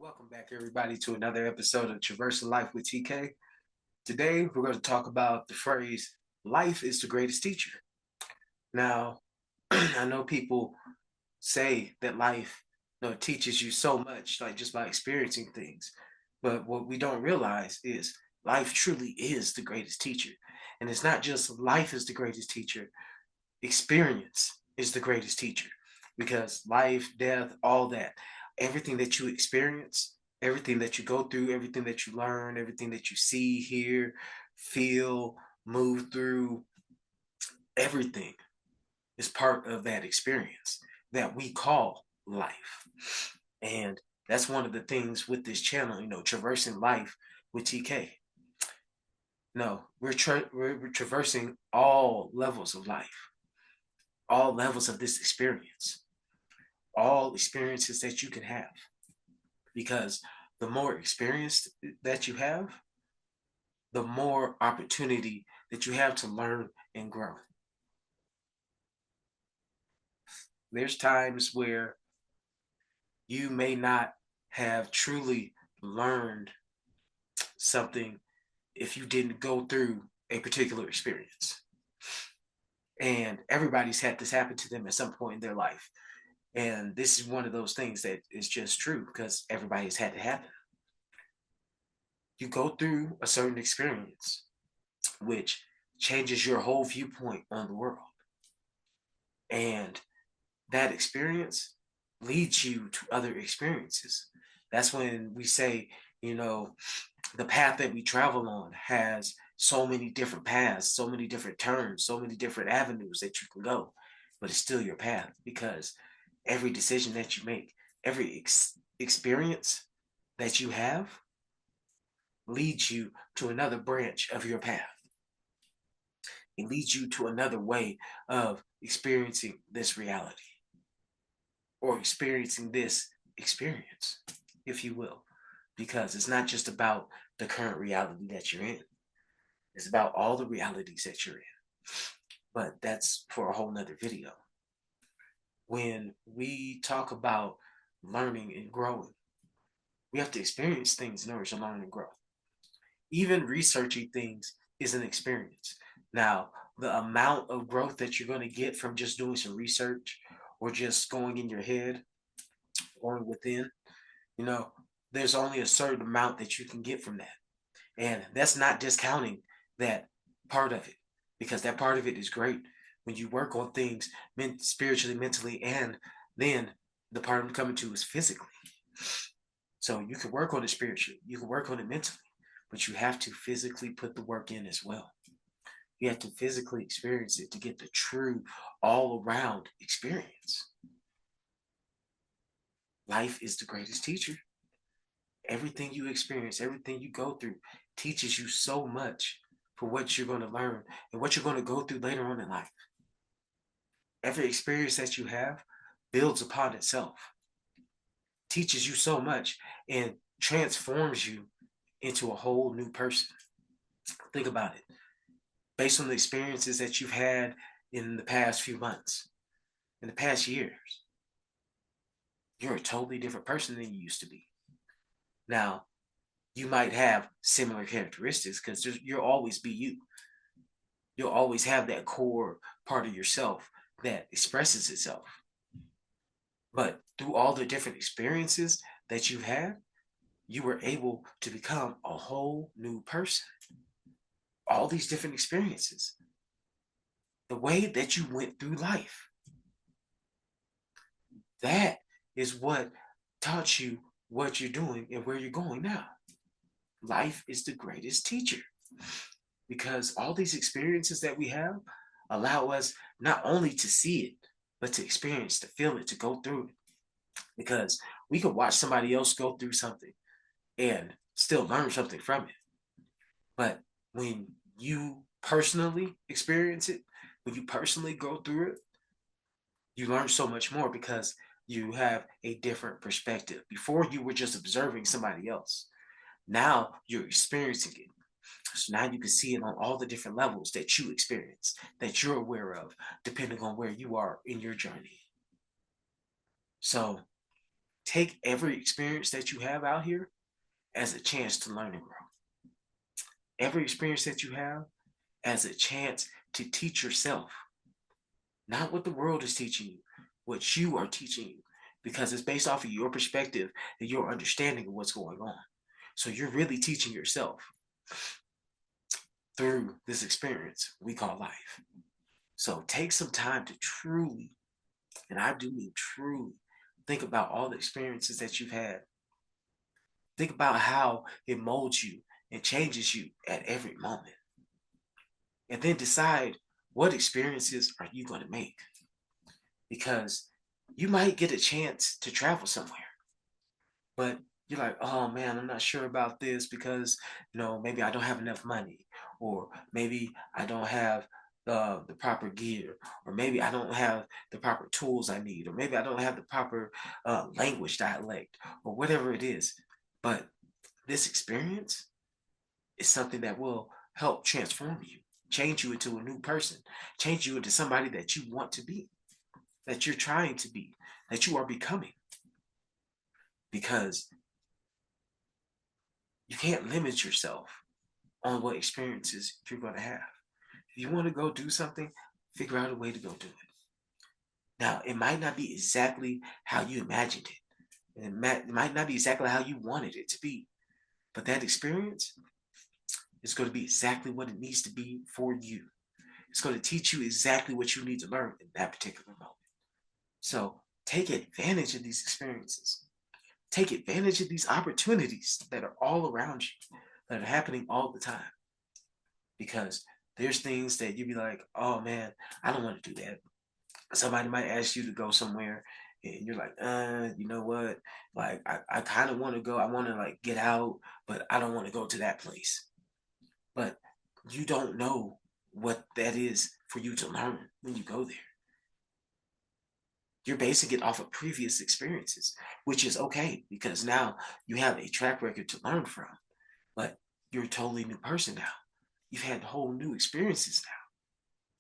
Welcome back, everybody, to another episode of Traversing Life with TK. Today, we're going to talk about the phrase, life is the greatest teacher. Now, I know people say that life teaches you so much, like just by experiencing things. But what we don't realize is life truly is the greatest teacher. And it's not just life is the greatest teacher, experience is the greatest teacher because life, death, all that, everything that you experience, everything that you go through, everything that you learn, everything that you see, hear, feel, move through, everything is part of that experience that we call life. And that's one of the things with this channel, traversing life with TK. No, we're traversing all levels of life, all levels of this experience, all experiences that you can have. Because the more experience that you have, the more opportunity that you have to learn and grow. There's times where you may not have truly learned something if you didn't go through a particular experience. And everybody's had this happen to them at some point in their life. And this is one of those things that is just true because everybody's had it happen. You go through a certain experience, which changes your whole viewpoint on the world. And that experience leads you to other experiences. That's when we say, you know, the path that we travel on has so many different paths, so many different turns, so many different avenues that you can go, but it's still your path because every decision that you make, every experience that you have leads you to another branch of your path. It leads you to another way of experiencing this reality or experiencing this experience, if you will, because it's not just about the current reality that you're in, it's about all the realities that you're in. But that's for a whole nother video. When we talk about learning and growing, we have to experience things in order to learn and grow. Even researching things is an experience. Now, the amount of growth that you're going to get from just doing some research or just going in your head, going within, you know, there's only a certain amount that you can get from that. And that's not discounting that part of it because that part of it is great when you work on things spiritually, mentally, and then the part I'm coming to is physically. So you can work on it spiritually, you can work on it mentally, but you have to physically put the work in as well. You have to physically experience it to get the true all around experience. Life is the greatest teacher. Everything you experience, everything you go through teaches you so much for what you're going to learn and what you're going to go through later on in life. Every experience that you have builds upon itself, teaches you so much, and transforms you into a whole new person. Think about it. Based on the experiences that you've had in the past few months, in the past years, you're a totally different person than you used to be. Now, you might have similar characteristics because you'll always be you. You'll always have that core part of yourself that expresses itself. But through all the different experiences that you've had, you were able to become a whole new person. All these different experiences, the way that you went through life, that is what taught you what you're doing and where you're going now. Life is the greatest teacher because all these experiences that we have allow us not only to see it, but to experience, to feel it, to go through it. Because we could watch somebody else go through something and still learn something from it. But when you personally experience it, when you personally go through it, you learn so much more because you have a different perspective. Before you were just observing somebody else. Now you're experiencing it. So now you can see it on all the different levels that you experience, that you're aware of, depending on where you are in your journey. So take every experience that you have out here as a chance to learn and grow. Every experience that you have as a chance to teach yourself, not what the world is teaching you, what you are teaching you, because it's based off of your perspective and your understanding of what's going on. So you're really teaching yourself through this experience we call life. So take some time to truly, and I do mean truly, think about all the experiences that you've had. Think about how it molds you and changes you at every moment. And then decide what experiences are you going to make. Because you might get a chance to travel somewhere, but you're like, oh man, I'm not sure about this because, maybe I don't have enough money, or maybe I don't have the proper gear, or maybe I don't have the proper tools I need, or maybe I don't have the proper language dialect, or whatever it is. But this experience is something that will help transform you, change you into a new person, change you into somebody that you want to be, that you're trying to be, that you are becoming. Because you can't limit yourself on what experiences you're going to have. If you want to go do something, figure out a way to go do it. Now, it might not be exactly how you imagined it. It might not be exactly how you wanted it to be. But that experience is going to be exactly what it needs to be for you. It's going to teach you exactly what you need to learn in that particular moment. So take advantage of these experiences. Take advantage of these opportunities that are all around you, that are happening all the time. Because there's things that you'd be like, oh man, I don't want to do that. Somebody might ask you to go somewhere and you're like, you know what? Like, I kind of want to go. I want to like get out, but I don't want to go to that place. But you don't know what that is for you to learn when you go there. You're basing it off of previous experiences, which is okay because now you have a track record to learn from. But you're a totally new person now. You've had whole new experiences now.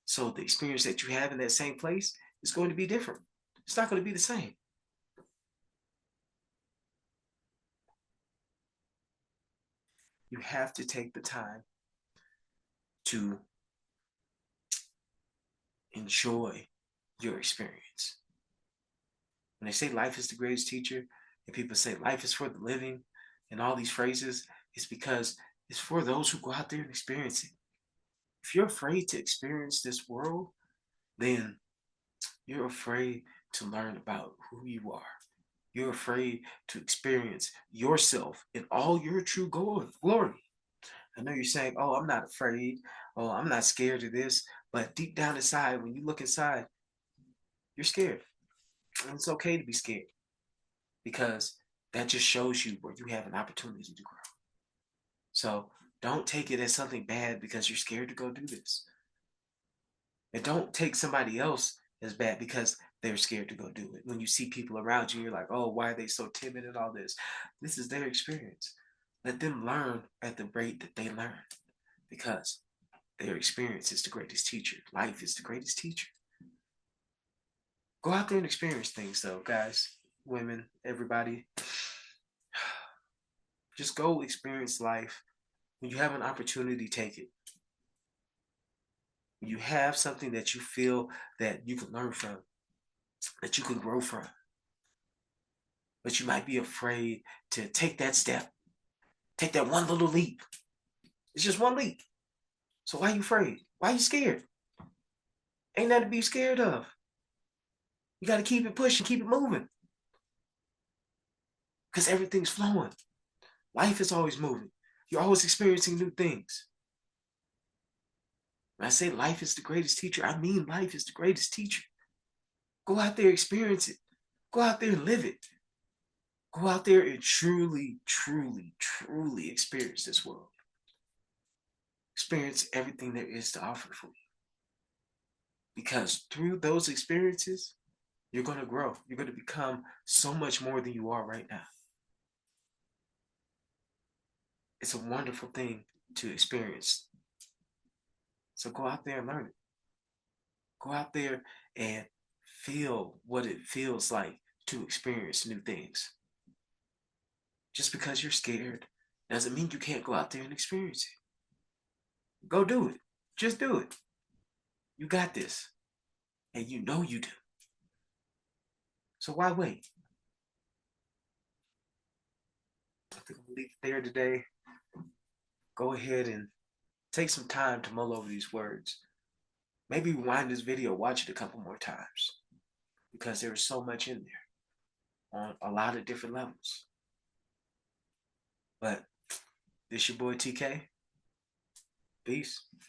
So the experience that you have in that same place is going to be different. It's not going to be the same. You have to take the time to enjoy your experience. When they say life is the greatest teacher, and people say life is for the living, and all these phrases, it's because it's for those who go out there and experience it. If you're afraid to experience this world, then you're afraid to learn about who you are. You're afraid to experience yourself in all your true glory. I know you're saying, oh, I'm not afraid. Oh, I'm not scared of this. But deep down inside, when you look inside, you're scared. And it's okay to be scared because that just shows you where you have an opportunity to grow. So don't take it as something bad because you're scared to go do this. And don't take somebody else as bad because they're scared to go do it. When you see people around you, you're like, oh, why are they so timid and all this? This is their experience. Let them learn at the rate that they learn because their experience is the greatest teacher. Life is the greatest teacher. Go out there and experience things, though, guys, women, everybody. Just go experience life. When you have an opportunity, take it. When you have something that you feel that you can learn from, that you can grow from, but you might be afraid to take that step, take that one little leap. It's just one leap. So why are you afraid? Why are you scared? Ain't nothing to be scared of. You got to keep it pushing, keep it moving. Because everything's flowing. Life is always moving. You're always experiencing new things. When I say life is the greatest teacher, I mean life is the greatest teacher. Go out there, experience it. Go out there and live it. Go out there and truly, truly, truly experience this world. Experience everything there is to offer for you. Because through those experiences, you're going to grow. You're going to become so much more than you are right now. It's a wonderful thing to experience. So go out there and learn it. Go out there and feel what it feels like to experience new things. Just because you're scared doesn't mean you can't go out there and experience it. Go do it. Just do it. You got this. And you know you do. So why wait? I think we'll leave it there today. Go ahead and take some time to mull over these words. Maybe rewind this video, watch it a couple more times because there is so much in there on a lot of different levels. But this your boy TK. Peace.